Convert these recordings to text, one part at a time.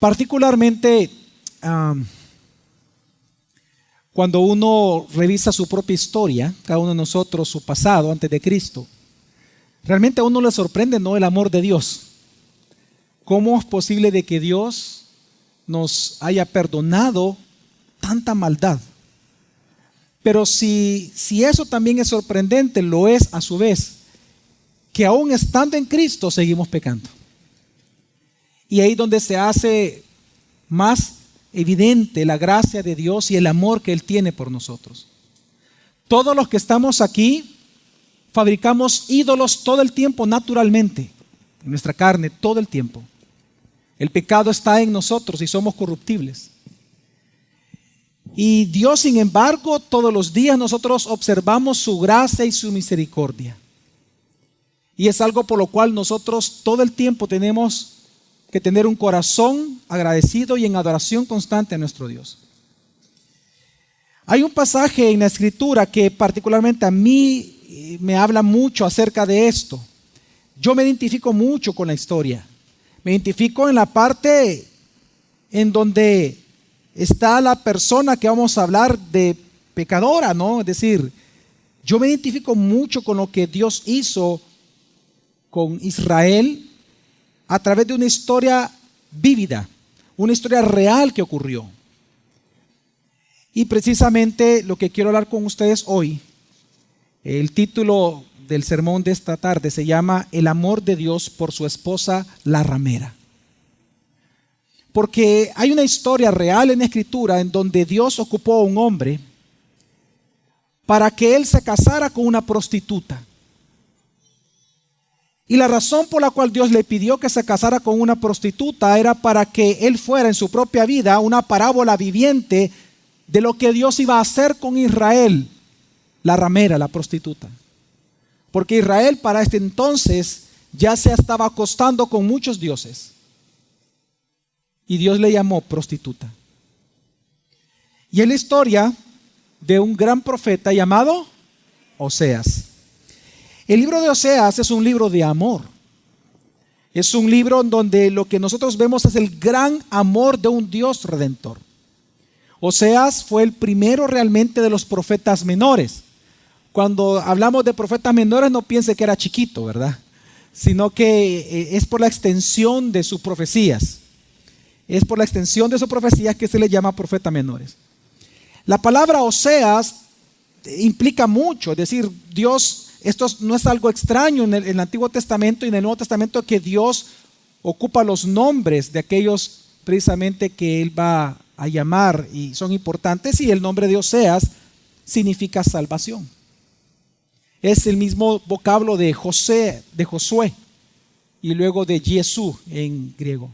Particularmente cuando uno revisa su propia historia, cada uno de nosotros, su pasado antes de Cristo, realmente a uno le sorprende, ¿no?, el amor de Dios. ¿Cómo es posible de que Dios nos haya perdonado tanta maldad? Pero si eso también es sorprendente, lo es a su vez, que aún estando en Cristo seguimos pecando. Y ahí es donde se hace más evidente la gracia de Dios y el amor que Él tiene por nosotros. Todos los que estamos aquí fabricamos ídolos todo el tiempo naturalmente, en nuestra carne todo el tiempo. El pecado está en nosotros y somos corruptibles. Y Dios, sin embargo, todos los días nosotros observamos su gracia y su misericordia. Y es algo por lo cual nosotros todo el tiempo tenemos que tener un corazón agradecido y en adoración constante a nuestro Dios. Hay un pasaje en la Escritura que particularmente a mí me habla mucho acerca de esto. Yo me identifico mucho con la historia. Me identifico en la parte en donde está la persona que vamos a hablar de pecadora, ¿no? Es decir, yo me identifico mucho con lo que Dios hizo con Israel a través de una historia vívida, una historia real que ocurrió. Y precisamente lo que quiero hablar con ustedes hoy, el título del sermón de esta tarde se llama El amor de Dios por su esposa la ramera. Porque hay una historia real en la Escritura en donde Dios ocupó a un hombre para que él se casara con una prostituta. Y la razón por la cual Dios le pidió que se casara con una prostituta era para que él fuera en su propia vida una parábola viviente de lo que Dios iba a hacer con Israel, la ramera, la prostituta. Porque Israel para este entonces ya se estaba acostando con muchos dioses. Y Dios le llamó prostituta. Y es la historia de un gran profeta llamado Oseas. El libro de Oseas es un libro de amor. Es un libro en donde lo que nosotros vemos es el gran amor de un Dios redentor. Oseas fue el primero realmente de los profetas menores. Cuando hablamos de profetas menores no piense que era chiquito, ¿verdad? Sino que es por la extensión de sus profecías. Es por la extensión de sus profecías que se les llama profetas menores. La palabra Oseas implica mucho, es decir, Dios... Esto no es algo extraño en el Antiguo Testamento y en el Nuevo Testamento, que Dios ocupa los nombres de aquellos precisamente que Él va a llamar y son importantes, y el nombre de Oseas significa salvación. Es el mismo vocablo de Josué y luego de Jesús en griego.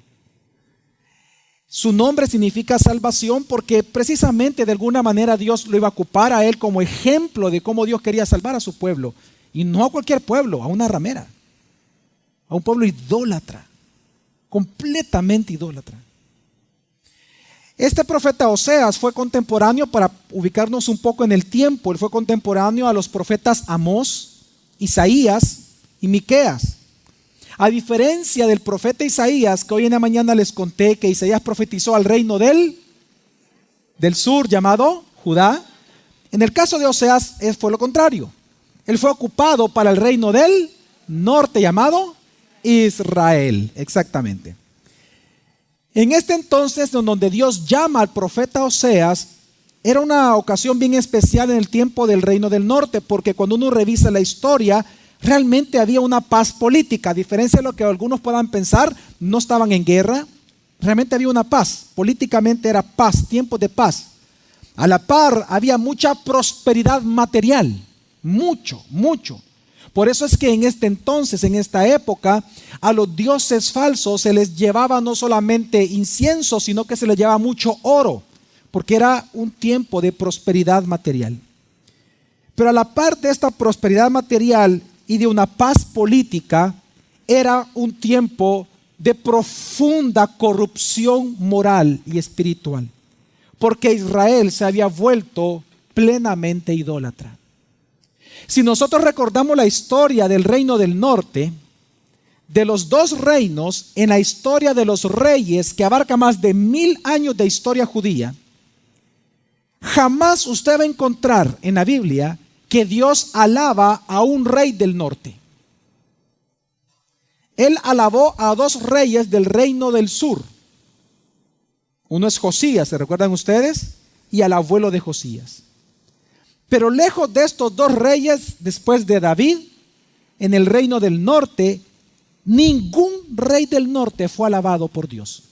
Su nombre significa salvación porque precisamente de alguna manera Dios lo iba a ocupar a él como ejemplo de cómo Dios quería salvar a su pueblo. Y no a cualquier pueblo, a una ramera, a un pueblo idólatra, completamente idólatra. Este profeta Oseas fue contemporáneo, para ubicarnos un poco en el tiempo, él fue contemporáneo a los profetas Amós, Isaías y Miqueas. A diferencia del profeta Isaías, que hoy en la mañana les conté que Isaías profetizó al reino del sur llamado Judá, en el caso de Oseas fue lo contrario. Él fue ocupado para el reino del norte llamado Israel, exactamente. En este entonces, donde Dios llama al profeta Oseas, era una ocasión bien especial en el tiempo del reino del norte, porque cuando uno revisa la historia, realmente había una paz política. A diferencia de lo que algunos puedan pensar, no estaban en guerra, realmente había una paz. Políticamente era paz, tiempo de paz. A la par había mucha prosperidad material. Mucho. Por eso es que en este entonces, en esta época, a los dioses falsos se les llevaba no solamente incienso, sino que se les llevaba mucho oro, porque era un tiempo de prosperidad material. Pero a la par de esta prosperidad material y de una paz política, era un tiempo de profunda corrupción moral y espiritual, porque Israel se había vuelto plenamente idólatra. Si nosotros recordamos la historia del reino del norte, de los dos reinos en la historia de los reyes, que abarca más de 1000 años de historia judía, jamás usted va a encontrar en la Biblia que Dios alaba a un rey del norte. Él alabó a dos reyes del reino del sur. Uno es Josías, ¿se recuerdan ustedes? Y al abuelo de Josías. Pero lejos de estos dos reyes, después de David, en el reino del norte, ningún rey del norte fue alabado por Dios.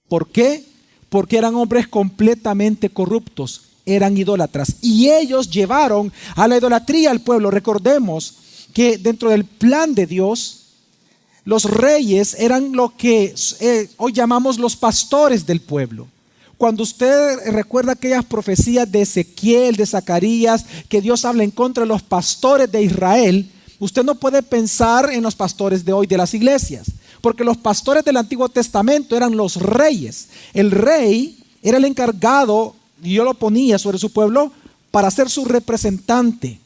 ¿Por qué? Porque eran hombres completamente corruptos, eran idólatras. Y ellos llevaron a la idolatría al pueblo. Recordemos que dentro del plan de Dios, los reyes eran lo que hoy llamamos los pastores del pueblo. Cuando usted recuerda aquellas profecías de Ezequiel, de Zacarías, que Dios habla en contra de los pastores de Israel, usted no puede pensar en los pastores de hoy de las iglesias, porque los pastores del Antiguo Testamento eran los reyes. El rey era el encargado, y Dios lo ponía sobre su pueblo para ser su representante.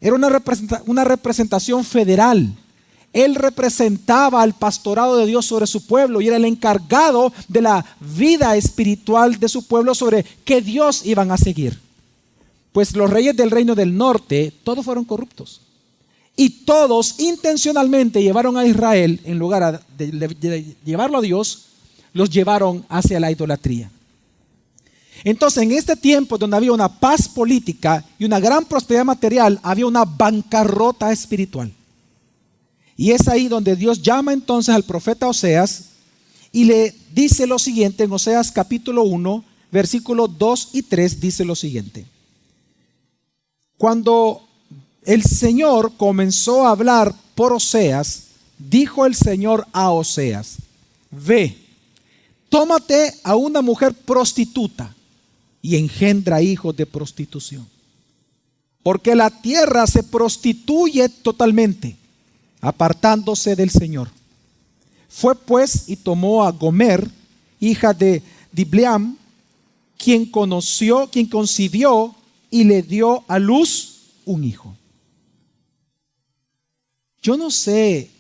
Era una representación federal. Él representaba al pastorado de Dios sobre su pueblo y era el encargado de la vida espiritual de su pueblo, sobre qué Dios iban a seguir. Pues los reyes del reino del norte, todos fueron corruptos. Y todos intencionalmente llevaron a Israel, en lugar de llevarlo a Dios, los llevaron hacia la idolatría. Entonces, en este tiempo donde había una paz política y una gran prosperidad material, había una bancarrota espiritual. Y es ahí donde Dios llama entonces al profeta Oseas y le dice lo siguiente. En Oseas capítulo 1, versículos 2 y 3 dice lo siguiente: cuando el Señor comenzó a hablar por Oseas, dijo el Señor a Oseas: ve, tómate a una mujer prostituta y engendra hijos de prostitución, porque la tierra se prostituye totalmente, apartándose del Señor. Fue pues y tomó a Gomer, hija de Dibleam, quien concibió y le dio a luz un hijo. Yo no sé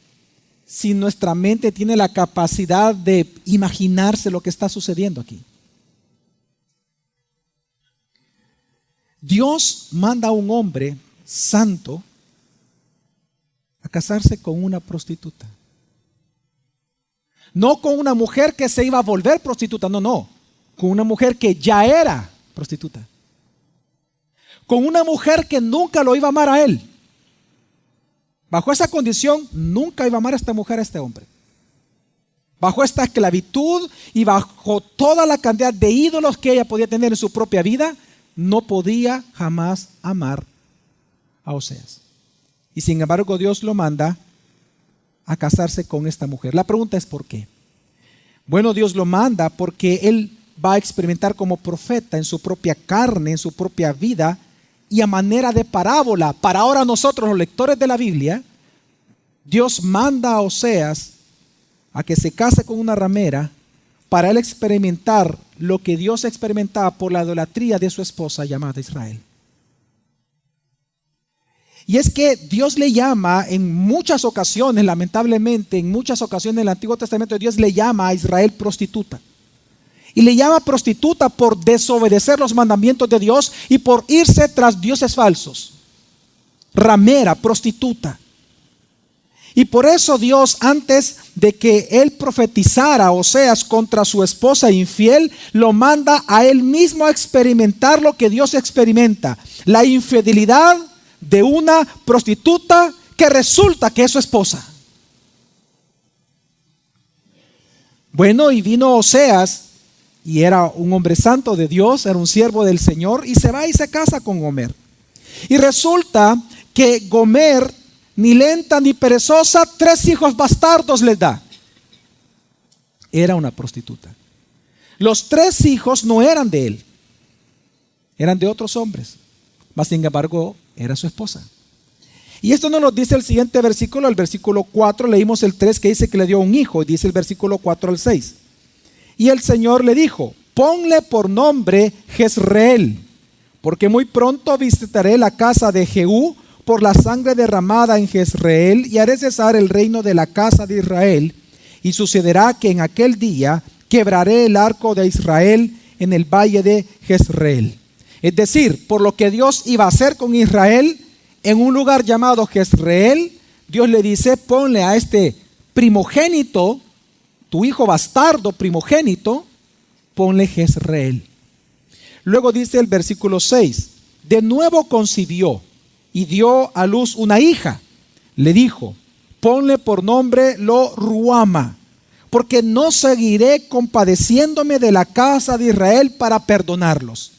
si nuestra mente tiene la capacidad de imaginarse lo que está sucediendo aquí. Dios manda a un hombre santo a casarse con una prostituta. No con una mujer que se iba a volver prostituta, no, con una mujer que ya era prostituta. Con una mujer que nunca lo iba a amar a él. Bajo esa condición, nunca iba a amar a esta mujer, a este hombre. Bajo esta esclavitud y bajo toda la cantidad de ídolos que ella podía tener en su propia vida, no podía jamás amar a Oseas. Y sin embargo Dios lo manda a casarse con esta mujer. La pregunta es ¿por qué? Bueno, Dios lo manda porque él va a experimentar como profeta en su propia carne, en su propia vida, y a manera de parábola. Para ahora nosotros, los lectores de la Biblia, Dios manda a Oseas a que se case con una ramera para él experimentar lo que Dios experimentaba por la idolatría de su esposa llamada Israel. Y es que Dios le llama en muchas ocasiones, lamentablemente, en muchas ocasiones en el Antiguo Testamento, Dios le llama a Israel prostituta. Y le llama prostituta por desobedecer los mandamientos de Dios y por irse tras dioses falsos. Ramera, prostituta. Y por eso Dios, antes de que él profetizara, Oseas, contra su esposa infiel, lo manda a él mismo a experimentar lo que Dios experimenta: la infidelidad de una prostituta que resulta que es su esposa. Bueno, y vino Oseas, y era un hombre santo de Dios, era un siervo del Señor, y se va y se casa con Gomer. Y resulta que Gomer, ni lenta ni perezosa, 3 hijos bastardos les da. Era una prostituta. Los 3 hijos no eran de él, eran de otros hombres, mas sin embargo era su esposa. Y esto nos lo dice el siguiente versículo, el versículo 4, leímos el 3 que dice que le dio un hijo, y dice el versículo 4 al 6. Y el Señor le dijo: ponle por nombre Jezreel, porque muy pronto visitaré la casa de Jehú, por la sangre derramada en Jezreel y haré cesar el reino de la casa de Israel. Y sucederá que en aquel día quebraré el arco de Israel en el valle de Jezreel. Es decir, por lo que Dios iba a hacer con Israel, en un lugar llamado Jezreel, Dios le dice, ponle a este primogénito, tu hijo bastardo primogénito, ponle Jezreel. Luego dice el versículo 6, de nuevo concibió y dio a luz una hija. Le dijo, ponle por nombre Lo-Ruama, porque no seguiré compadeciéndome de la casa de Israel para perdonarlos.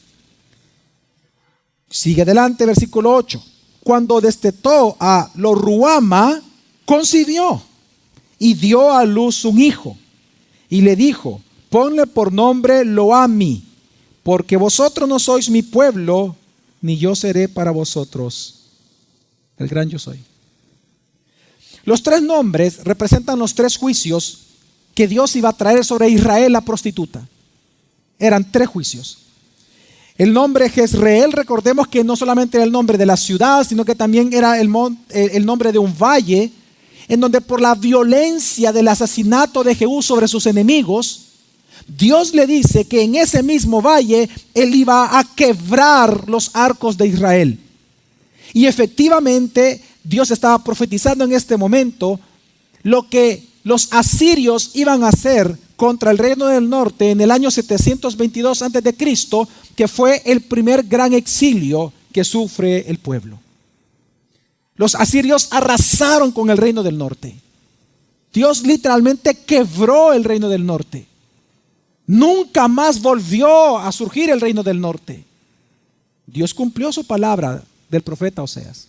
Sigue adelante, versículo 8. Cuando destetó a Lo-Ruama, concibió y dio a luz un hijo. Y le dijo, ponle por nombre Lo-Ami, porque vosotros no sois mi pueblo, ni yo seré para vosotros el gran yo soy. Los tres nombres representan los tres juicios que Dios iba a traer sobre Israel la prostituta. Eran tres juicios. El nombre Jezreel, recordemos que no solamente era el nombre de la ciudad, sino que también era el nombre de un valle, en donde por la violencia del asesinato de Jehú sobre sus enemigos, Dios le dice que en ese mismo valle Él iba a quebrar los arcos de Israel. Y efectivamente Dios estaba profetizando en este momento lo que los asirios iban a hacer contra el reino del norte en el año 722 a.C., que fue el primer gran exilio que sufre el pueblo. Los asirios arrasaron con el reino del norte. Dios literalmente quebró el reino del norte. Nunca más volvió a surgir el reino del norte. Dios cumplió su palabra del profeta Oseas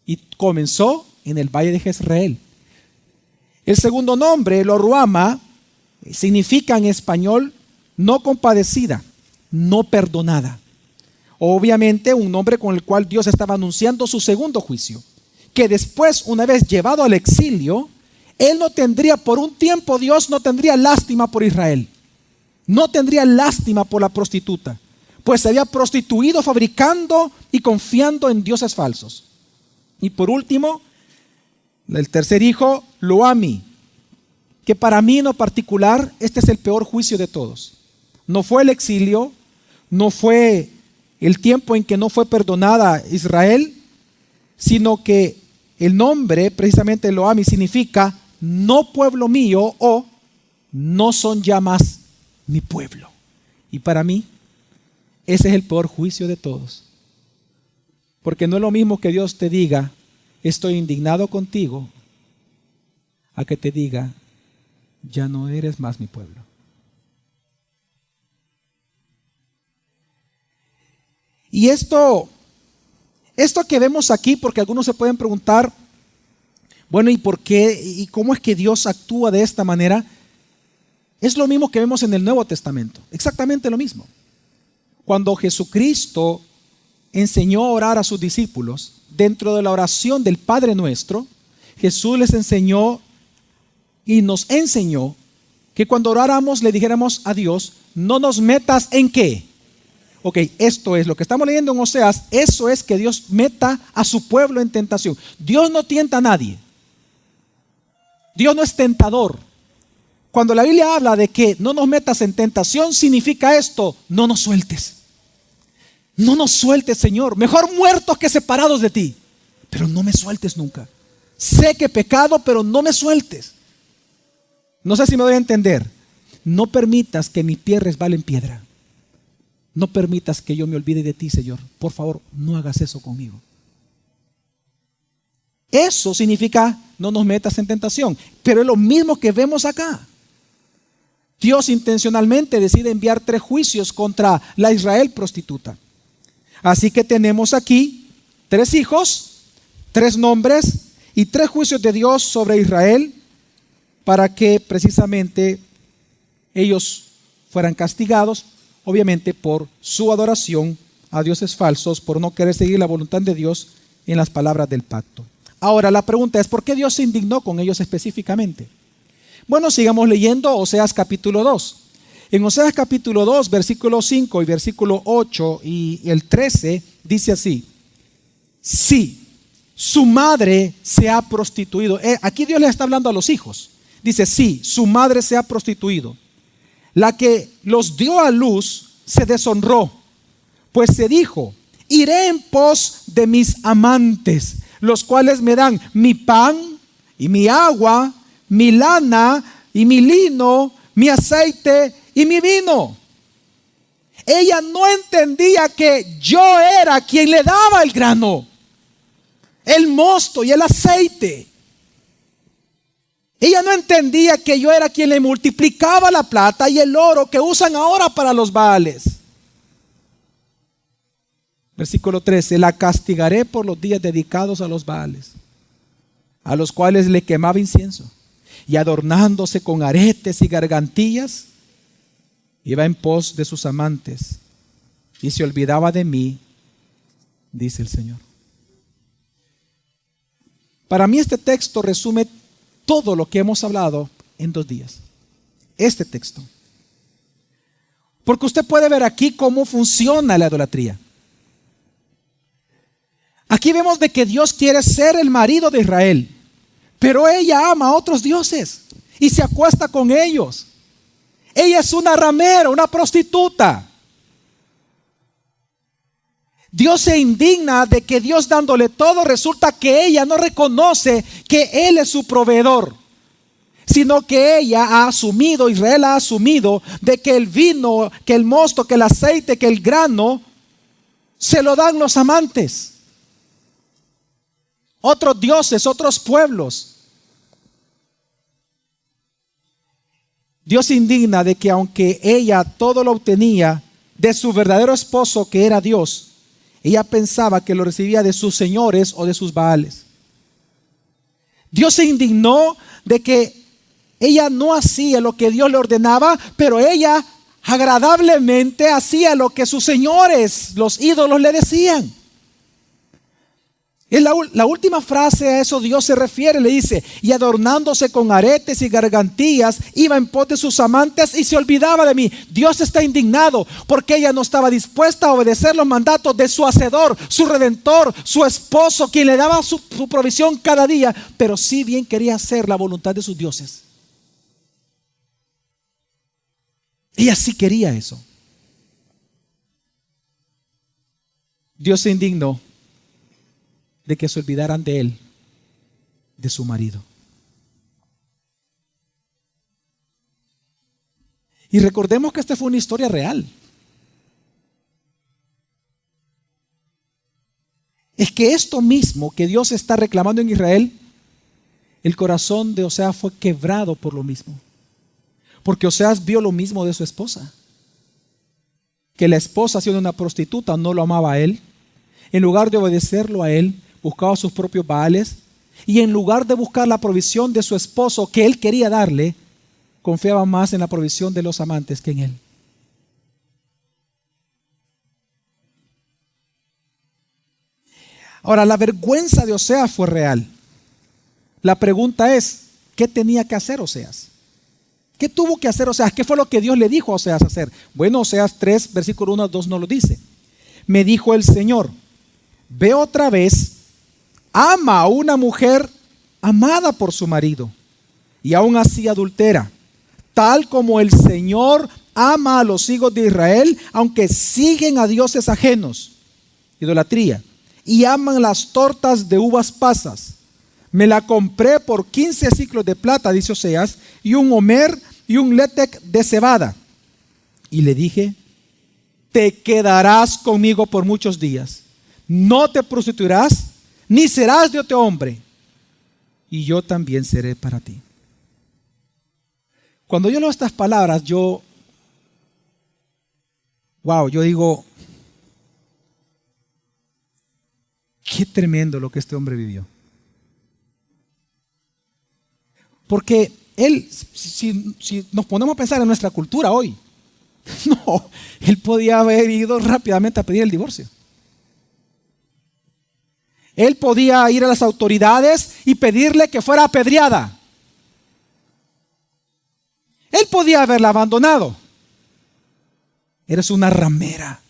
y comenzó en el valle de Jezreel. El segundo nombre, Lo-Ruama, significa en español no compadecida, no perdonada. Obviamente un nombre con el cual Dios estaba anunciando su segundo juicio, que después, una vez llevado al exilio, Él no tendría, por un tiempo Dios no tendría lástima por Israel, no tendría lástima por la prostituta, pues se había prostituido fabricando y confiando en dioses falsos. Y por último, el tercer hijo, Lo-Ami, que para mí en lo particular, este es el peor juicio de todos. No fue el exilio, no fue el tiempo en que no fue perdonada Israel, sino que el nombre, precisamente Lo-Ami, significa no pueblo mío o no son ya más mi pueblo. Y para mí, ese es el peor juicio de todos. Porque no es lo mismo que Dios te diga, estoy indignado contigo, a que te diga, ya no eres más mi pueblo. Y esto que vemos aquí, porque algunos se pueden preguntar, bueno, ¿y por qué? ¿Y cómo es que Dios actúa de esta manera? Es lo mismo que vemos en el Nuevo Testamento, exactamente lo mismo. Cuando Jesucristo enseñó a orar a sus discípulos, dentro de la oración del Padre Nuestro, Jesús les enseñó y nos enseñó que cuando oráramos le dijéramos a Dios, no nos metas en qué. Ok, esto es lo que estamos leyendo en Oseas, eso es que Dios meta a su pueblo en tentación. Dios no tienta a nadie. Dios no es tentador. Cuando la Biblia habla de que no nos metas en tentación, significa esto, no nos sueltes. No nos sueltes, Señor. Mejor muertos que separados de ti. Pero no me sueltes nunca. Sé que he pecado, pero no me sueltes. No sé si me doy a entender. No permitas que mi pie resbale en piedra. No permitas que yo me olvide de ti, Señor. Por favor, no hagas eso conmigo. Eso significa no nos metas en tentación. Pero es lo mismo que vemos acá. Dios intencionalmente decide enviar 3 juicios contra la Israel prostituta. Así que tenemos aquí 3 hijos, 3 nombres y 3 juicios de Dios sobre Israel para que precisamente ellos fueran castigados, obviamente por su adoración a dioses falsos, por no querer seguir la voluntad de Dios en las palabras del pacto. Ahora la pregunta es, ¿por qué Dios se indignó con ellos específicamente? Bueno, sigamos leyendo Oseas capítulo 2. En Oseas capítulo 2, versículo 5 y versículo 8 y el 13, dice así: sí, su madre se ha prostituido. Aquí Dios le está hablando a los hijos. Dice, sí, su madre se ha prostituido. La que los dio a luz se deshonró, pues se dijo, iré en pos de mis amantes, los cuales me dan mi pan y mi agua, mi lana y mi lino, mi aceite y mi vino. Ella no entendía que yo era quien le daba el grano, el mosto y el aceite. Ella no entendía que yo era quien le multiplicaba la plata y el oro que usan ahora para los Baales. Versículo 13, la castigaré por los días dedicados a los Baales, a los cuales le quemaba incienso, y adornándose con aretes y gargantillas, iba en pos de sus amantes, y se olvidaba de mí, dice el Señor. Para mí este texto resume todo lo que hemos hablado en 2 días. Este texto. Porque usted puede ver aquí cómo funciona la idolatría. Aquí vemos de que Dios quiere ser el marido de Israel, pero ella ama a otros dioses y se acuesta con ellos. Ella es una ramera, una prostituta. Dios se indigna de que Dios dándole todo, resulta que ella no reconoce que Él es su proveedor, sino que ella ha asumido, Israel ha asumido de que el vino, que el mosto, que el aceite, que el grano se lo dan los amantes. Otros dioses, otros pueblos. Dios se indigna de que aunque ella todo lo obtenía de su verdadero esposo, que era Dios, ella pensaba que lo recibía de sus señores o de sus baales. Dios se indignó de que ella no hacía lo que Dios le ordenaba, pero ella agradablemente hacía lo que sus señores, los ídolos, le decían. En la última frase a eso Dios se refiere, le dice, y adornándose con aretes y gargantillas, iba en pos de sus amantes y se olvidaba de mí. Dios está indignado porque ella no estaba dispuesta a obedecer los mandatos de su hacedor, su redentor, su esposo, quien le daba su provisión cada día, pero sí bien quería hacer la voluntad de sus dioses. Ella sí quería eso. Dios se indignó de que se olvidaran de él, de su marido. Y recordemos que esta fue una historia real. Es que esto mismo que Dios está reclamando en Israel, el corazón de Oseas fue quebrado por lo mismo. Porque Oseas vio lo mismo de su esposa. Que la esposa, siendo una prostituta, no lo amaba a él. En lugar de obedecerlo a él, buscaba sus propios baales, y en lugar de buscar la provisión de su esposo que él quería darle, confiaba más en la provisión de los amantes que en él. Ahora, la vergüenza de Oseas fue real. La pregunta es, ¿qué tenía que hacer Oseas? ¿Qué tuvo que hacer Oseas? ¿Qué fue lo que Dios le dijo a Oseas hacer? Bueno, Oseas 3, versículo 1 al 2 no lo dice. Me dijo el Señor, ve otra vez, ama a una mujer amada por su marido y aún así adultera, tal como el Señor ama a los hijos de Israel, aunque siguen a dioses ajenos, idolatría, y aman las tortas de uvas pasas. Me la compré por 15 siclos de plata, dice Oseas, y un homer y un letec de cebada. Y le dije, te quedarás conmigo por muchos días, no te prostituirás, ni serás de otro hombre, y yo también seré para ti. Cuando yo leo estas palabras, yo digo, qué tremendo lo que este hombre vivió. Porque él, si nos ponemos a pensar en nuestra cultura hoy, no, él podía haber ido rápidamente a pedir el divorcio. Él podía ir a las autoridades y pedirle que fuera apedreada. Él podía haberla abandonado. Eres una ramera.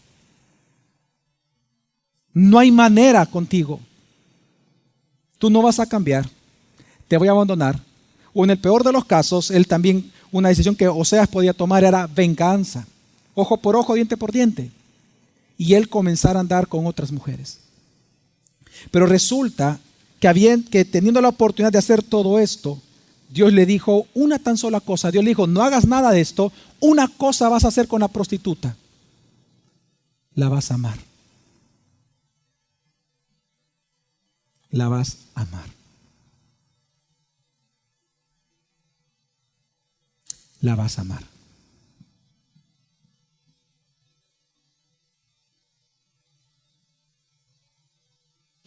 No hay manera contigo. tú no vas a cambiar, te voy a abandonar. O en el peor de los casos, él también, una decisión que Oseas podía tomar era venganza. Ojo por ojo, diente por diente. Y él comenzara a andar con otras mujeres. Pero resulta que teniendo la oportunidad de hacer todo esto, Dios le dijo una tan sola cosa. Dios le dijo, no hagas nada de esto, una cosa vas a hacer con la prostituta. La vas a amar. La vas a amar. La vas a amar.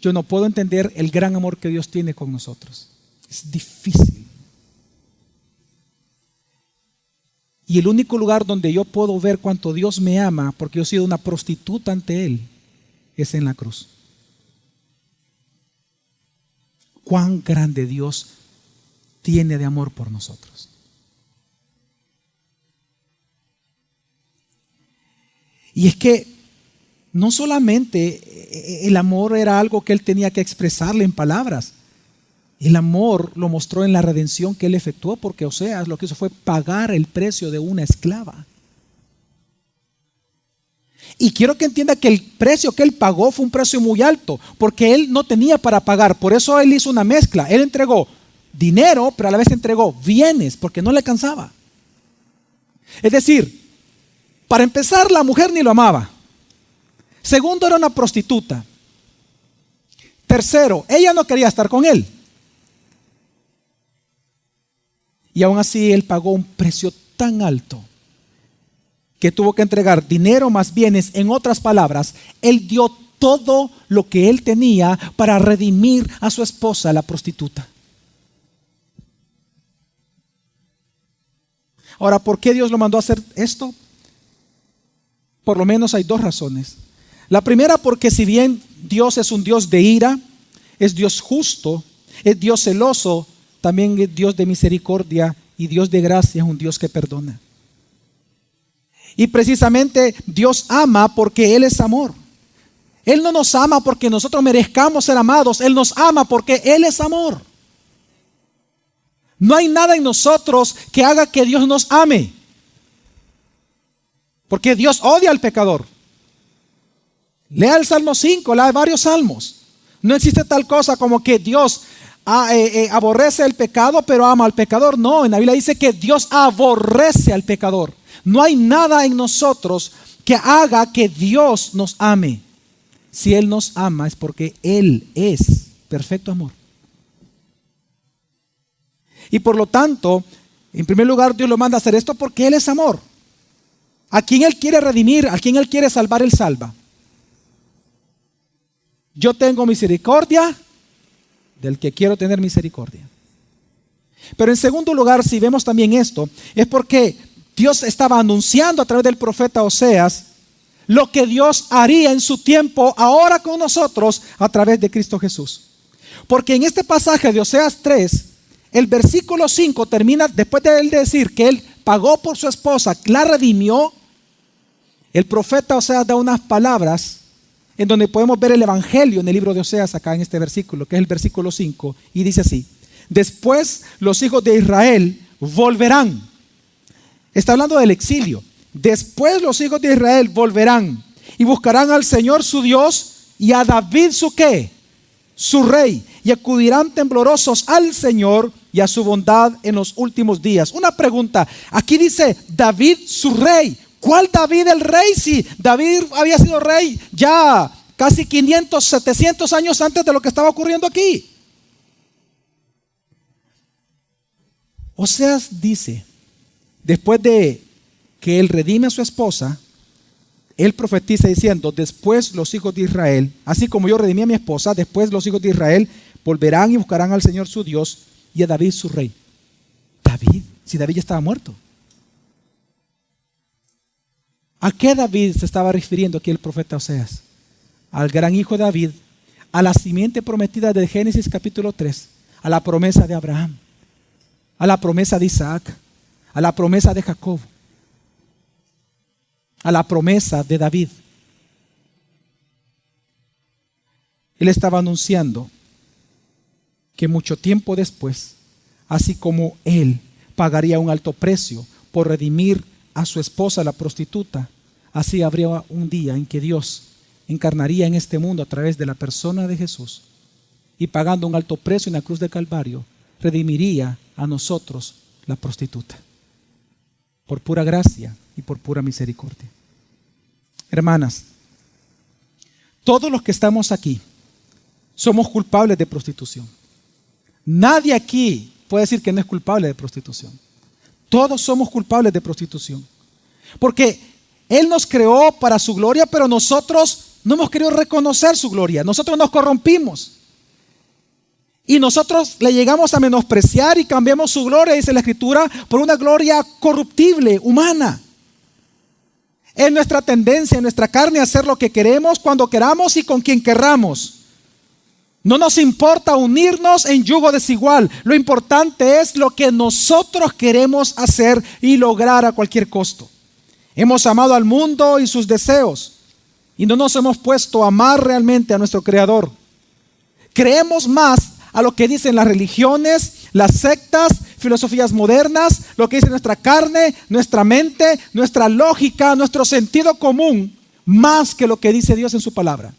Yo no puedo entender el gran amor que Dios tiene con nosotros. Es difícil. Y el único lugar donde yo puedo ver cuánto Dios me ama, porque yo he sido una prostituta ante Él, es en la cruz. Cuán grande Dios tiene de amor por nosotros. Y es que no solamente el amor era algo que Él tenía que expresarle en palabras. El amor lo mostró en la redención que Él efectuó, porque Oseas lo que hizo fue pagar el precio de una esclava. Y quiero que entienda que el precio que Él pagó fue un precio muy alto, porque Él no tenía para pagar. Por eso Él hizo una mezcla. Él entregó dinero, pero a la vez entregó bienes, porque no le alcanzaba. Es decir, para empezar, la mujer ni lo amaba. Segundo, era una prostituta. Tercero, ella no quería estar con él. Y aún así Él pagó un precio tan alto que tuvo que entregar dinero más bienes. En otras palabras, Él dio todo lo que Él tenía para redimir a su esposa, la prostituta. Ahora, ¿por qué Dios lo mandó a hacer esto? Por lo menos hay dos razones. La primera, porque si bien Dios es un Dios de ira, es Dios justo, es Dios celoso, también es Dios de misericordia y Dios de gracia, es un Dios que perdona. Y precisamente Dios ama porque Él es amor. Él no nos ama porque nosotros merezcamos ser amados, Él nos ama porque Él es amor. No hay nada en nosotros que haga que Dios nos ame, porque Dios odia al pecador. Lea el Salmo 5, lea varios salmos. No existe tal cosa como que Dios aborrece el pecado pero ama al pecador. No, en la Biblia dice que Dios aborrece al pecador. No hay nada en nosotros que haga que Dios nos ame. Si Él nos ama es porque Él es perfecto amor. Y por lo tanto, en primer lugar, Dios lo manda a hacer esto porque Él es amor. A quien Él quiere redimir, a quien Él quiere salvar, Él salva. Yo tengo misericordia del que quiero tener misericordia. Pero en segundo lugar, si vemos también esto, es porque Dios estaba anunciando a través del profeta Oseas lo que Dios haría en su tiempo ahora con nosotros a través de Cristo Jesús. Porque en este pasaje de Oseas 3, el versículo 5 termina, después de él decir que él pagó por su esposa, la redimió, el profeta Oseas da unas palabras en donde podemos ver el evangelio en el libro de Oseas, acá en este versículo, que es el versículo 5, y dice así: después los hijos de Israel volverán. Está hablando del exilio. Después los hijos de Israel volverán y buscarán al Señor su Dios y a David su ¿qué? Su rey, y acudirán temblorosos al Señor y a su bondad en los últimos días. Una pregunta, aquí dice David su rey. ¿Cuál David el rey? Si David había sido rey ya casi 500, 700 años antes de lo que estaba ocurriendo aquí. Oseas dice, después de que él redime a su esposa, él profetiza diciendo: después los hijos de Israel, así como yo redimí a mi esposa, después los hijos de Israel volverán y buscarán al Señor su Dios y a David su rey. David, si David ya estaba muerto. ¿A qué David se estaba refiriendo aquí el profeta Oseas? Al gran hijo de David, a la simiente prometida de Génesis capítulo 3, a la promesa de Abraham, a la promesa de Isaac, a la promesa de Jacob, a la promesa de David. Él estaba anunciando que mucho tiempo después, así como Él pagaría un alto precio por redimir a su esposa, la prostituta, así habría un día en que Dios encarnaría en este mundo a través de la persona de Jesús y pagando un alto precio en la cruz de Calvario, redimiría a nosotros, la prostituta, por pura gracia y por pura misericordia. Hermanas, todos los que estamos aquí somos culpables de prostitución. Nadie aquí puede decir que no es culpable de prostitución. Todos somos culpables de prostitución. Porque Él nos creó para su gloria, pero nosotros no hemos querido reconocer su gloria. Nosotros nos corrompimos. Y nosotros le llegamos a menospreciar y cambiamos su gloria, dice la Escritura, por una gloria corruptible, humana. Es nuestra tendencia, en nuestra carne, a hacer lo que queremos, cuando queramos y con quien querramos. No nos importa unirnos en yugo desigual. Lo importante es lo que nosotros queremos hacer y lograr a cualquier costo. Hemos amado al mundo y sus deseos y no nos hemos puesto a amar realmente a nuestro Creador. Creemos más a lo que dicen las religiones, las sectas, filosofías modernas, lo que dice nuestra carne, nuestra mente, nuestra lógica, nuestro sentido común, más que lo que dice Dios en su palabra.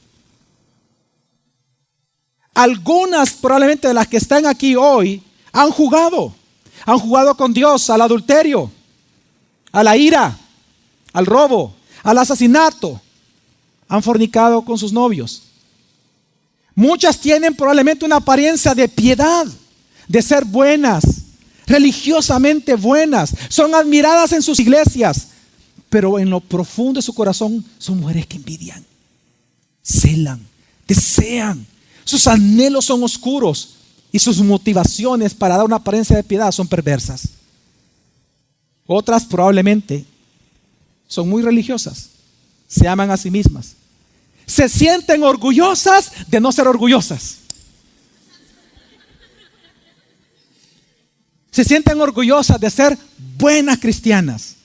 Algunas probablemente de las que están aquí hoy han jugado con Dios al adulterio, a la ira, al robo, al asesinato, han fornicado con sus novios. Muchas tienen probablemente una apariencia de piedad, de ser buenas, religiosamente buenas, son admiradas en sus iglesias, pero en lo profundo de su corazón son mujeres que envidian, celan, desean. Sus anhelos son oscuros y sus motivaciones para dar una apariencia de piedad son perversas. Otras probablemente son muy religiosas, se aman a sí mismas, se sienten orgullosas de no ser orgullosas. Se sienten orgullosas de ser buenas cristianas.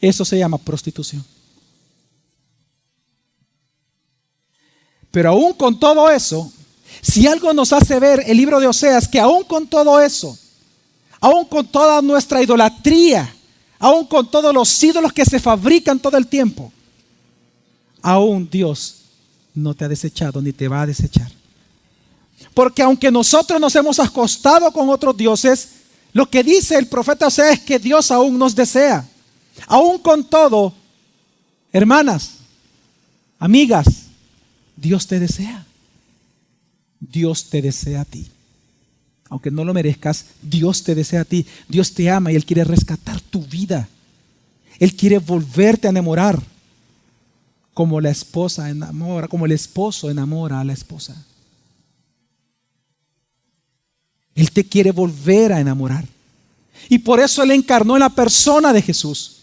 Eso se llama prostitución. Pero aún con todo eso, si algo nos hace ver el libro de Oseas, que aún con todo eso, aún con toda nuestra idolatría, aún con todos los ídolos que se fabrican todo el tiempo, aún Dios no te ha desechado ni te va a desechar. Porque aunque nosotros nos hemos acostado con otros dioses, lo que dice el profeta Oseas es que Dios aún nos desea. Aún con todo, hermanas, amigas, Dios te desea. Dios te desea a ti. Aunque no lo merezcas, Dios te desea a ti. Dios te ama y Él quiere rescatar tu vida. Él quiere volverte a enamorar, como la esposa enamora, como el esposo enamora a la esposa. Él te quiere volver a enamorar. Y por eso Él encarnó en la persona de Jesús,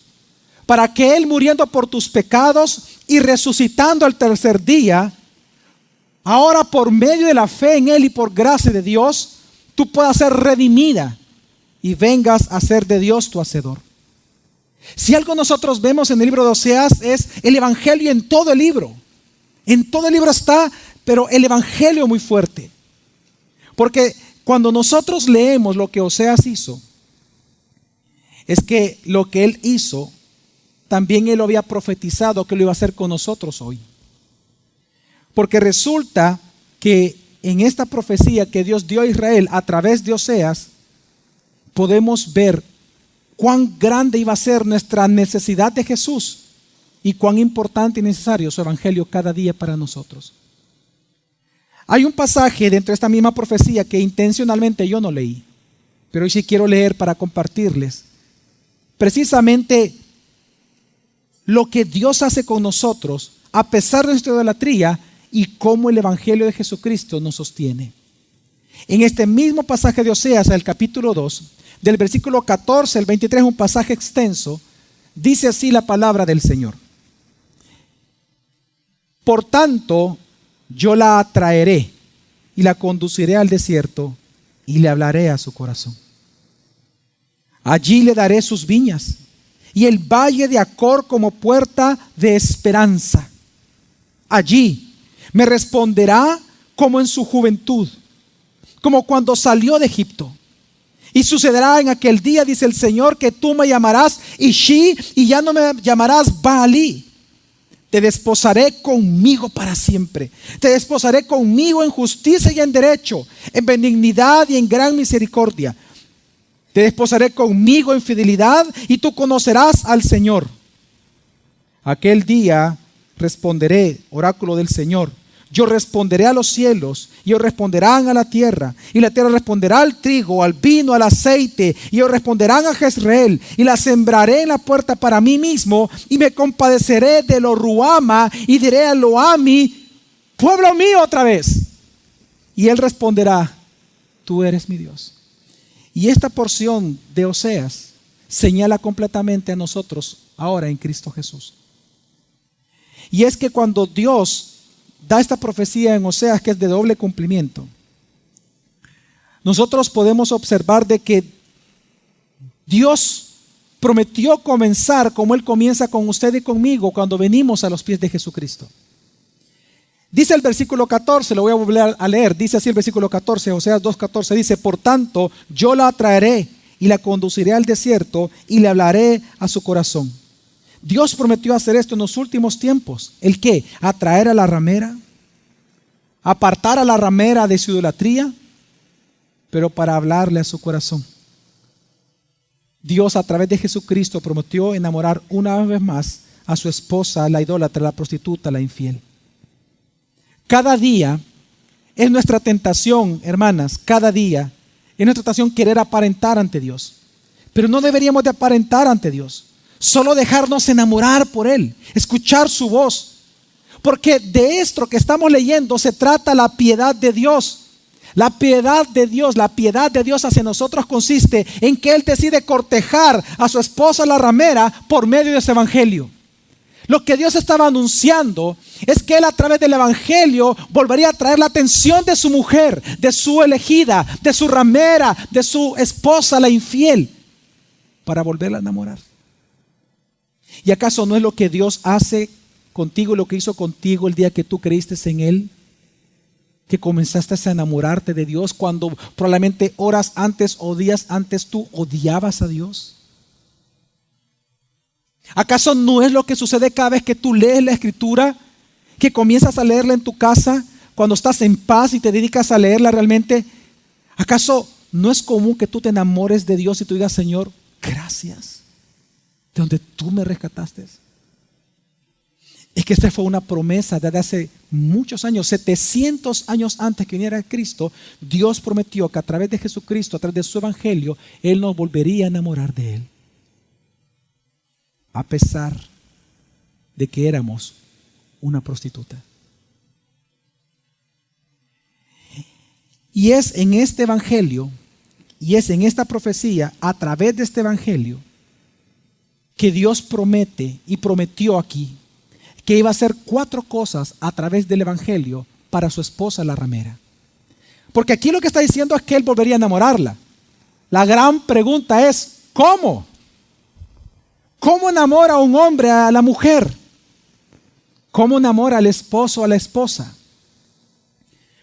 para que Él, muriendo por tus pecados y resucitando al tercer día, ahora por medio de la fe en Él y por gracia de Dios, tú puedas ser redimida y vengas a ser de Dios tu hacedor. Si algo nosotros vemos en el libro de Oseas es el evangelio en todo el libro. En todo el libro está, pero el evangelio muy fuerte. Porque cuando nosotros leemos lo que Oseas hizo, es que lo que él hizo, también él lo había profetizado que lo iba a hacer con nosotros hoy. Porque resulta que en esta profecía que Dios dio a Israel a través de Oseas, podemos ver cuán grande iba a ser nuestra necesidad de Jesús y cuán importante y necesario su evangelio cada día para nosotros. Hay un pasaje dentro de esta misma profecía que intencionalmente yo no leí, pero hoy sí quiero leer para compartirles precisamente lo que Dios hace con nosotros a pesar de nuestra idolatría y cómo el evangelio de Jesucristo nos sostiene. En este mismo pasaje de Oseas, el capítulo 2, del versículo 14 al 23, un pasaje extenso, dice así la palabra del Señor. Por tanto, yo la atraeré y la conduciré al desierto y le hablaré a su corazón. Allí le daré sus viñas y el valle de Acor como puerta de esperanza. Allí Me responderá como en su juventud, como cuando salió de Egipto. Y sucederá en aquel día, dice el Señor, que tú me llamarás Ishi y ya no me llamarás Baalí. Te desposaré conmigo para siempre. Te desposaré conmigo en justicia y en derecho, en benignidad y en gran misericordia. Te desposaré conmigo en fidelidad y tú conocerás al Señor. Aquel día responderé, oráculo del Señor. Yo responderé a los cielos y ellos responderán a la tierra. Y la tierra responderá al trigo, al vino, al aceite. Y ellos responderán a Jezreel. Y la sembraré en la puerta para mí mismo. Y me compadeceré de lo Ruama y diré a Loami, pueblo mío otra vez. Y él responderá, tú eres mi Dios. Y esta porción de Oseas señala completamente a nosotros ahora en Cristo Jesús. Y es que cuando Dios da esta profecía en Oseas, que es de doble cumplimiento, nosotros podemos observar de que Dios prometió comenzar como Él comienza con usted y conmigo cuando venimos a los pies de Jesucristo. Dice el versículo 14, lo voy a volver a leer, dice así el versículo 14, Oseas 2:14, dice, por tanto, yo la atraeré y la conduciré al desierto y le hablaré a su corazón. Dios prometió hacer esto en los últimos tiempos. ¿El qué? Atraer a la ramera, apartar a la ramera de su idolatría, pero para hablarle a su corazón. Dios a través de Jesucristo prometió enamorar una vez más a su esposa, la idólatra, la prostituta, la infiel. Cada día es nuestra tentación, hermanas, cada día es nuestra tentación querer aparentar ante Dios. Pero no deberíamos de aparentar ante Dios. Solo dejarnos enamorar por Él, escuchar su voz. Porque de esto que estamos leyendo se trata la piedad de Dios. La piedad de Dios hacia nosotros consiste en que Él decide cortejar a su esposa la ramera por medio de ese evangelio. Lo que Dios estaba anunciando es que Él a través del evangelio volvería a traer la atención de su mujer, de su elegida, de su ramera, de su esposa la infiel, para volverla a enamorar. ¿Y acaso no es lo que Dios hace contigo, lo que hizo contigo el día que tú creíste en Él? Que comenzaste a enamorarte de Dios cuando probablemente horas antes o días antes tú odiabas a Dios. ¿Acaso no es lo que sucede cada vez que tú lees la Escritura? Que comienzas a leerla en tu casa cuando estás en paz y te dedicas a leerla realmente. ¿Acaso no es común que tú te enamores de Dios y tú digas, Señor, gracias, de donde tú me rescataste? Es que esta fue una promesa desde hace muchos años, 700 años antes que viniera Cristo. Dios prometió que a través de Jesucristo, a través de su evangelio, Él nos volvería a enamorar de Él. A pesar de que éramos una prostituta. Y es en este evangelio, y es en esta profecía, a través de este evangelio, que Dios promete y prometió aquí que iba a hacer 4 cosas a través del evangelio para su esposa la ramera. Porque aquí lo que está diciendo es que Él volvería a enamorarla. La gran pregunta es, ¿cómo? ¿Cómo enamora a un hombre a la mujer? ¿Cómo enamora al esposo a la esposa?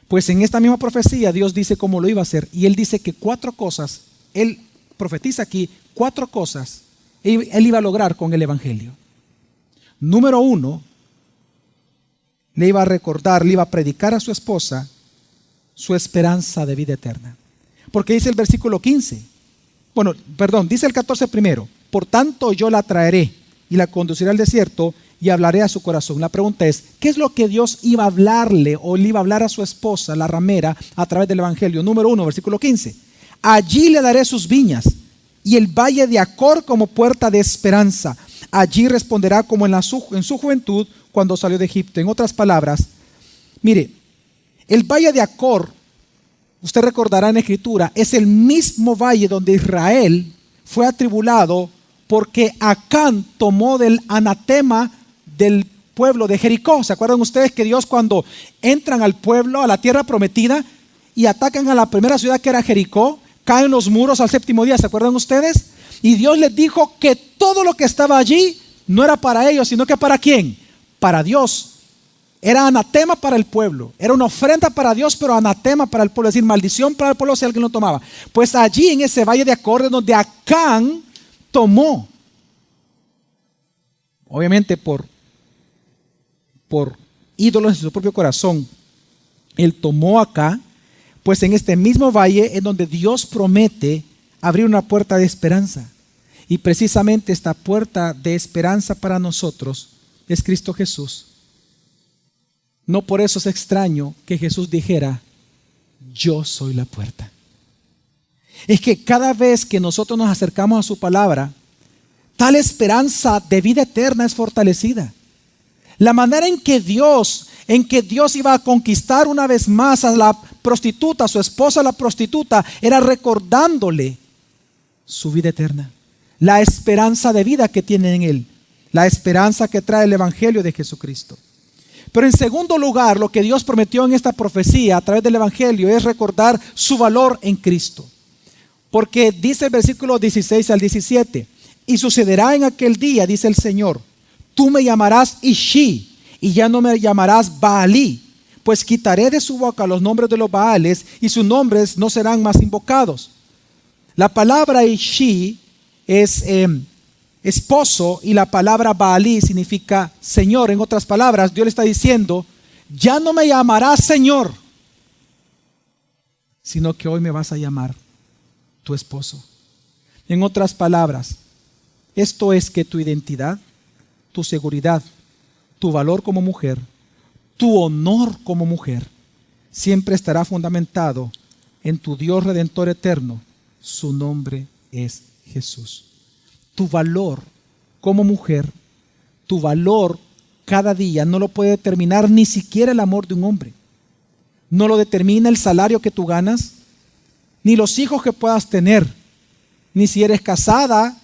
Pues en esta misma profecía Dios dice cómo lo iba a hacer. Y Él dice que 4 cosas, Él profetiza aquí 4 cosas Él iba a lograr con el evangelio. Número 1, le iba a recordar, le iba a predicar a su esposa su esperanza de vida eterna. Porque dice el versículo 15, dice el 14 primero, por tanto yo la traeré y la conduciré al desierto y hablaré a su corazón. La pregunta es, ¿qué es lo que Dios iba a hablarle o le iba a hablar a su esposa, la ramera, a través del evangelio? Número 1, versículo 15, allí le daré sus viñas y el valle de Acor como puerta de esperanza. Allí responderá como en su juventud cuando salió de Egipto. En otras palabras, mire, el valle de Acor, usted recordará en la Escritura, es el mismo valle donde Israel fue atribulado porque Acán tomó del anatema del pueblo de Jericó. ¿Se acuerdan ustedes que Dios, cuando entran al pueblo, a la tierra prometida, y atacan a la primera ciudad que era Jericó, caen los muros al 7º día? ¿Se acuerdan ustedes? Y Dios les dijo que todo lo que estaba allí no era para ellos, sino que ¿para quién? Para Dios. era anatema para el pueblo. Era una ofrenda para Dios, pero anatema para el pueblo. Es decir, maldición para el pueblo si alguien lo tomaba. Pues allí en ese valle de Acor, donde Acán tomó, obviamente por ídolos en su propio corazón, él tomó acá, pues en este mismo valle en donde Dios promete abrir una puerta de esperanza. Y precisamente esta puerta de esperanza para nosotros es Cristo Jesús. No por eso es extraño que Jesús dijera, yo soy la puerta. Es que cada vez que nosotros nos acercamos a su palabra, tal esperanza de vida eterna es fortalecida. La manera en que Dios iba a conquistar una vez más a la prostituta, a su esposa la prostituta, era recordándole su vida eterna. La esperanza de vida que tiene en Él. La esperanza que trae el Evangelio de Jesucristo. Pero en segundo lugar, lo que Dios prometió en esta profecía a través del Evangelio es recordar su valor en Cristo. Porque dice el versículo 16 al 17, y sucederá en aquel día, dice el Señor, tú me llamarás Ishi, y ya no me llamarás Baalí, pues quitaré de su boca los nombres de los Baales, y sus nombres no serán más invocados. La palabra Ishi es esposo, y la palabra Baalí significa Señor. En otras palabras, Dios le está diciendo, ya no me llamarás Señor, sino que hoy me vas a llamar tu esposo. En otras palabras, esto es que tu identidad, tu seguridad, tu valor como mujer, tu honor como mujer, siempre estará fundamentado en tu Dios Redentor eterno. Su nombre es Jesús. Tu valor como mujer, tu valor cada día no lo puede determinar ni siquiera el amor de un hombre. No lo determina el salario que tú ganas, ni los hijos que puedas tener, ni si eres casada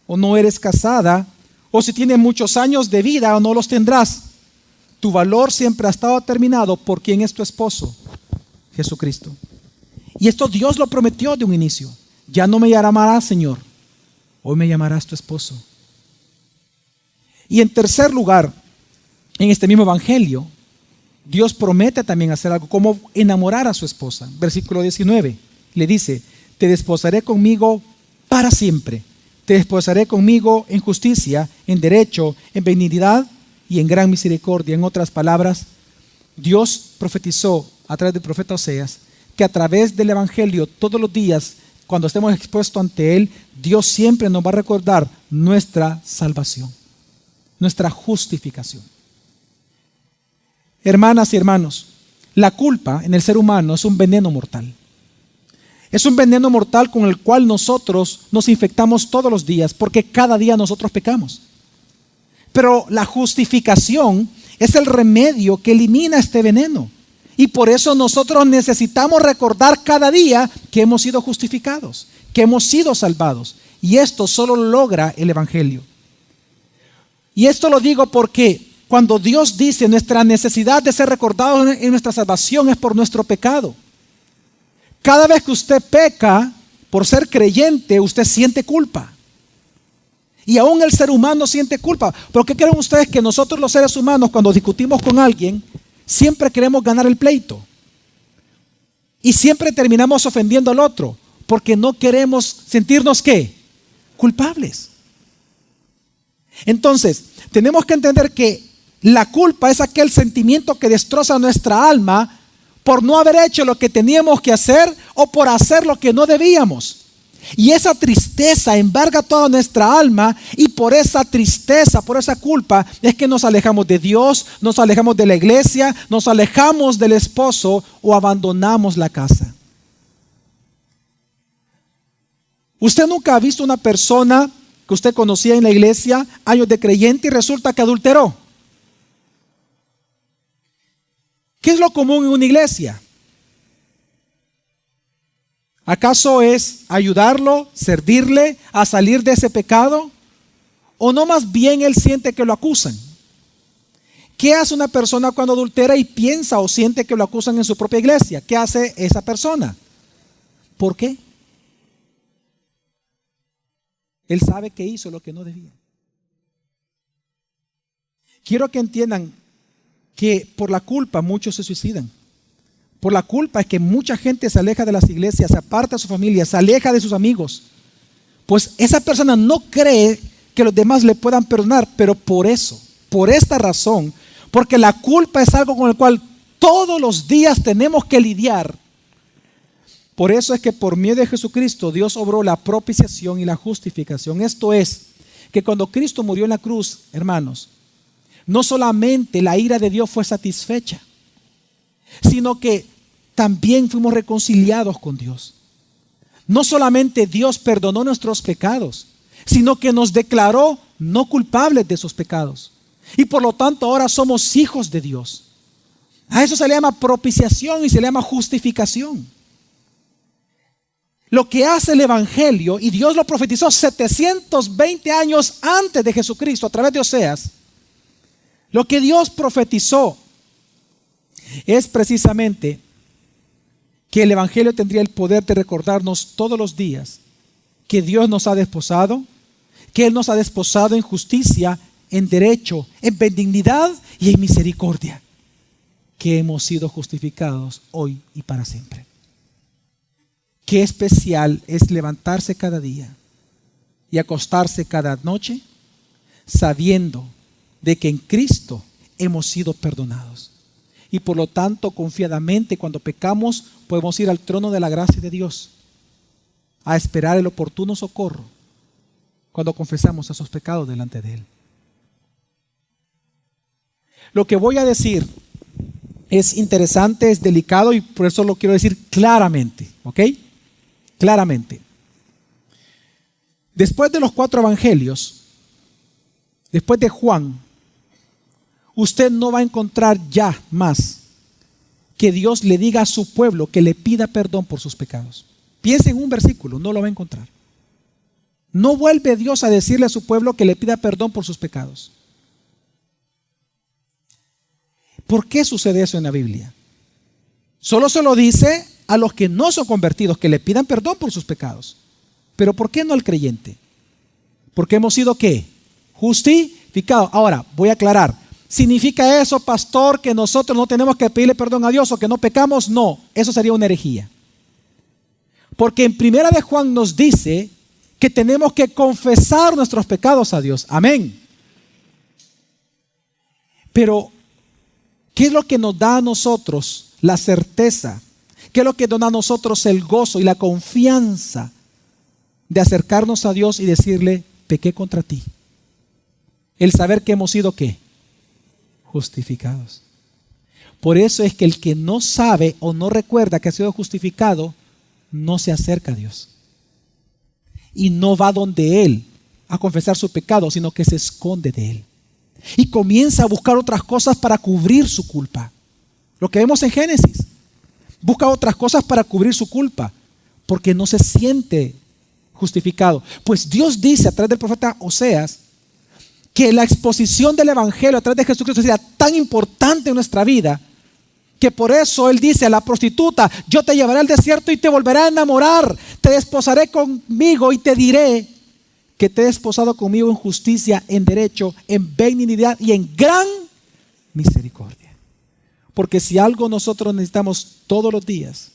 o no eres casada, o si tienes muchos años de vida o no los tendrás. Tu valor siempre ha estado determinado por quién es tu esposo, Jesucristo. Y esto Dios lo prometió de un inicio. Ya no me llamarás Señor, hoy me llamarás tu esposo. Y en tercer lugar, en este mismo evangelio, Dios promete también hacer algo como enamorar a su esposa. Versículo 19, le dice, te desposaré conmigo para siempre. Te desposaré conmigo en justicia, en derecho, en benignidad y en gran misericordia. En otras palabras, Dios profetizó a través del profeta Oseas que a través del evangelio todos los días, cuando estemos expuestos ante Él, Dios siempre nos va a recordar nuestra salvación, nuestra justificación. Hermanas y hermanos, la culpa en el ser humano es un veneno mortal. Es un veneno mortal con el cual nosotros nos infectamos todos los días, porque cada día nosotros pecamos. Pero la justificación es el remedio que elimina este veneno. Y por eso nosotros necesitamos recordar cada día que hemos sido justificados, que hemos sido salvados. Y esto solo lo logra el Evangelio. Y esto lo digo porque cuando Dios dice nuestra necesidad de ser recordados en nuestra salvación es por nuestro pecado. Cada vez que usted peca, por ser creyente, usted siente culpa. Y aún el ser humano siente culpa. ¿Por qué creen ustedes que nosotros los seres humanos, cuando discutimos con alguien, siempre queremos ganar el pleito? Y siempre terminamos ofendiendo al otro, porque no queremos sentirnos, ¿qué? Culpables. Entonces, tenemos que entender que la culpa es aquel sentimiento que destroza nuestra alma por no haber hecho lo que teníamos que hacer o por hacer lo que no debíamos. Y esa tristeza embarga toda nuestra alma, y por esa tristeza, por esa culpa, es que nos alejamos de Dios, nos alejamos de la iglesia, nos alejamos del esposo o abandonamos la casa. ¿Usted nunca ha visto una persona que usted conocía en la iglesia, años de creyente, y resulta que adulteró? ¿Qué es lo común en una iglesia? ¿Acaso es ayudarlo, servirle a salir de ese pecado? ¿O no más bien él siente que lo acusan? ¿Qué hace una persona cuando adultera y piensa o siente que lo acusan en su propia iglesia? ¿Qué hace esa persona? ¿Por qué? Él sabe que hizo lo que no debía. Quiero que entiendan que por la culpa muchos se suicidan. Por la culpa es que mucha gente se aleja de las iglesias, se aparta de su familia, se aleja de sus amigos. Pues esa persona no cree que los demás le puedan perdonar, pero por eso, por esta razón, porque la culpa es algo con el cual todos los días tenemos que lidiar. Por eso es que por medio de Jesucristo Dios obró la propiciación y la justificación. Esto es, que cuando Cristo murió en la cruz, hermanos, no solamente la ira de Dios fue satisfecha, sino que también fuimos reconciliados con Dios. No solamente Dios perdonó nuestros pecados, sino que nos declaró no culpables de esos pecados. Y por lo tanto ahora somos hijos de Dios. A eso se le llama propiciación y se le llama justificación. Lo que hace el Evangelio, y Dios lo profetizó 720 años antes de Jesucristo a través de Oseas, lo que Dios profetizó es precisamente que el Evangelio tendría el poder de recordarnos todos los días que Dios nos ha desposado, que Él nos ha desposado en justicia, en derecho, en benignidad y en misericordia, que hemos sido justificados hoy y para siempre. Qué especial es levantarse cada día y acostarse cada noche sabiendo de que en Cristo hemos sido perdonados. Y por lo tanto, confiadamente, cuando pecamos, podemos ir al trono de la gracia de Dios a esperar el oportuno socorro cuando confesamos esos pecados delante de Él. Lo que voy a decir es interesante, es delicado y por eso lo quiero decir claramente, ¿ok? Claramente. Después de los 4 evangelios, después de Juan, usted no va a encontrar ya más que Dios le diga a su pueblo que le pida perdón por sus pecados. Piense en un versículo, no lo va a encontrar. No vuelve Dios a decirle a su pueblo que le pida perdón por sus pecados. ¿Por qué sucede eso en la Biblia? Solo se lo dice a los que no son convertidos, que le pidan perdón por sus pecados. Pero ¿por qué no al creyente? Porque hemos sido ¿qué? Justificados. Ahora, voy a aclarar. ¿Significa eso, pastor, que nosotros no tenemos que pedirle perdón a Dios o que no pecamos? No, eso sería una herejía. Porque en Primera de Juan nos dice que tenemos que confesar nuestros pecados a Dios. Amén. Pero, ¿qué es lo que nos da a nosotros la certeza? ¿Qué es lo que nos da a nosotros el gozo y la confianza de acercarnos a Dios y decirle, pequé contra ti? El saber que hemos sido ¿qué? Justificados. Por eso es que el que no sabe o no recuerda que ha sido justificado, no se acerca a Dios. Y no va donde Él a confesar su pecado, sino que se esconde de Él. Y comienza a buscar otras cosas para cubrir su culpa. Lo que vemos en Génesis. Busca otras cosas para cubrir su culpa, porque no se siente justificado. Pues Dios dice a través del profeta Oseas que la exposición del Evangelio a través de Jesucristo sería tan importante en nuestra vida, que por eso Él dice a la prostituta, yo te llevaré al desierto y te volveré a enamorar, te desposaré conmigo y te diré que te he desposado conmigo en justicia, en derecho, en benignidad y en gran misericordia. Porque si algo nosotros necesitamos todos los días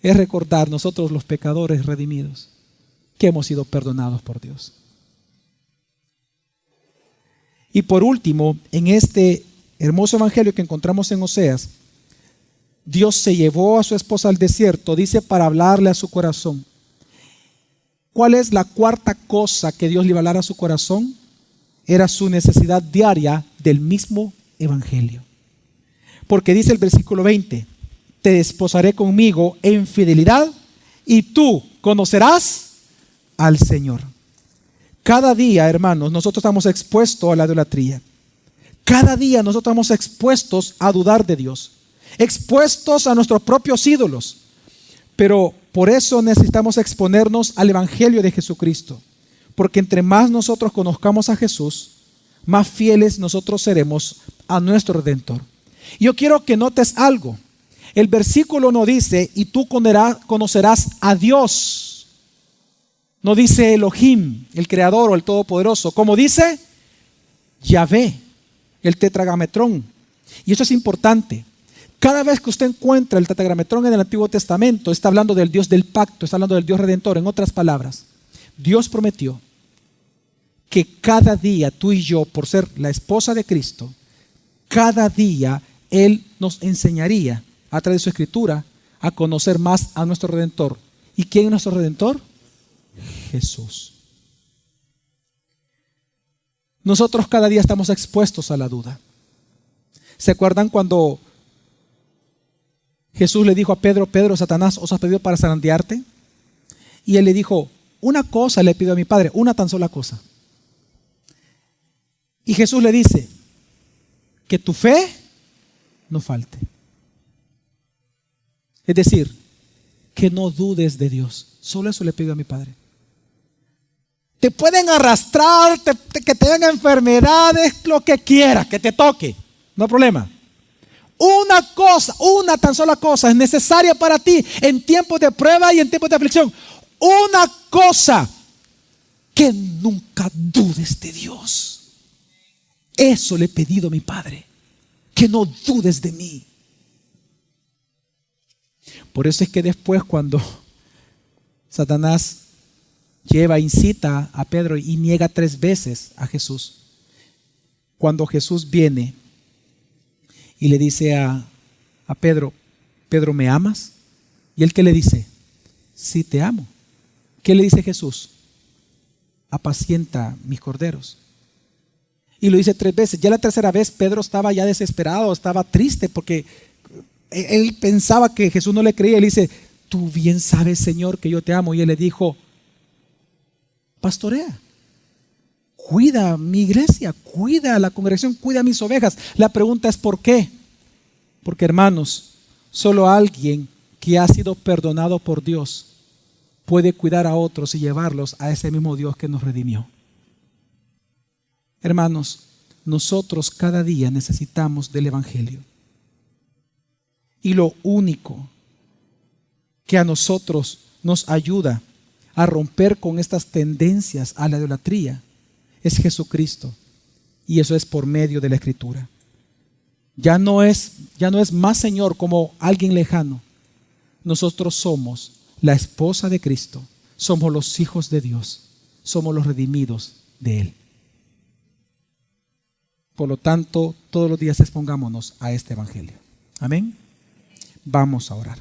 es recordar nosotros los pecadores redimidos que hemos sido perdonados por Dios. Y por último, en este hermoso evangelio que encontramos en Oseas, Dios se llevó a su esposa al desierto, dice, para hablarle a su corazón. ¿Cuál es la cuarta cosa que Dios le iba a hablar a su corazón? Era su necesidad diaria del mismo evangelio. Porque dice el versículo 20, te desposaré conmigo en fidelidad y tú conocerás al Señor. Cada día, hermanos, nosotros estamos expuestos a la idolatría. Cada día nosotros estamos expuestos a dudar de Dios, expuestos a nuestros propios ídolos. Pero por eso necesitamos exponernos al Evangelio de Jesucristo. Porque entre más nosotros conozcamos a Jesús, más fieles nosotros seremos a nuestro Redentor. Y yo quiero que notes algo. El versículo no dice, y tú conocerás a Dios. No dice Elohim, el Creador o el Todopoderoso. Como dice Yahvé, el Tetragametrón. Y eso es importante. Cada vez que usted encuentra el tetragrametrón en el Antiguo Testamento, está hablando del Dios del pacto, está hablando del Dios redentor. En otras palabras, Dios prometió que cada día tú y yo, por ser la esposa de Cristo, cada día Él nos enseñaría a través de su escritura a conocer más a nuestro Redentor. ¿Y quién es nuestro Redentor? Jesús. Nosotros cada día estamos expuestos a la duda. ¿Se acuerdan cuando Jesús le dijo a Pedro: Pedro, Satanás os ha pedido para zarandearte? Y él le dijo: una cosa le pido a mi Padre, una tan sola cosa. Y Jesús le dice: que tu fe no falte. Es decir, que no dudes de Dios. Solo eso le pido a mi Padre. Te pueden arrastrar, que te den enfermedades, lo que quieras, que te toque. No hay problema. Una cosa, una tan sola cosa es necesaria para ti en tiempos de prueba y en tiempos de aflicción. Una cosa: que nunca dudes de Dios. Eso le he pedido a mi Padre, que no dudes de mí. Por eso es que después, cuando Satanás incita a Pedro y niega 3 veces a Jesús, cuando Jesús viene y le dice a Pedro: Pedro, ¿me amas? Y él, ¿qué le dice? Sí, te amo. ¿Qué le dice Jesús? Apacienta mis corderos. Y lo dice 3 veces. Ya la tercera vez Pedro estaba ya desesperado, estaba triste porque él pensaba que Jesús no le creía. Él dice: tú bien sabes, Señor, que yo te amo. Y él le dijo: pastorea, cuida mi iglesia, cuida la congregación, cuida mis ovejas. La pregunta es: ¿por qué? Porque, hermanos, solo alguien que ha sido perdonado por Dios puede cuidar a otros y llevarlos a ese mismo Dios que nos redimió. Hermanos, nosotros cada día necesitamos del Evangelio. Y lo único que a nosotros nos ayuda a romper con estas tendencias a la idolatría es Jesucristo. Y eso es por medio de la Escritura. Ya no es más Señor como alguien lejano. Nosotros somos la esposa de Cristo. Somos los hijos de Dios. Somos los redimidos de Él. Por lo tanto, todos los días expongámonos a este Evangelio. Amén. Vamos a orar.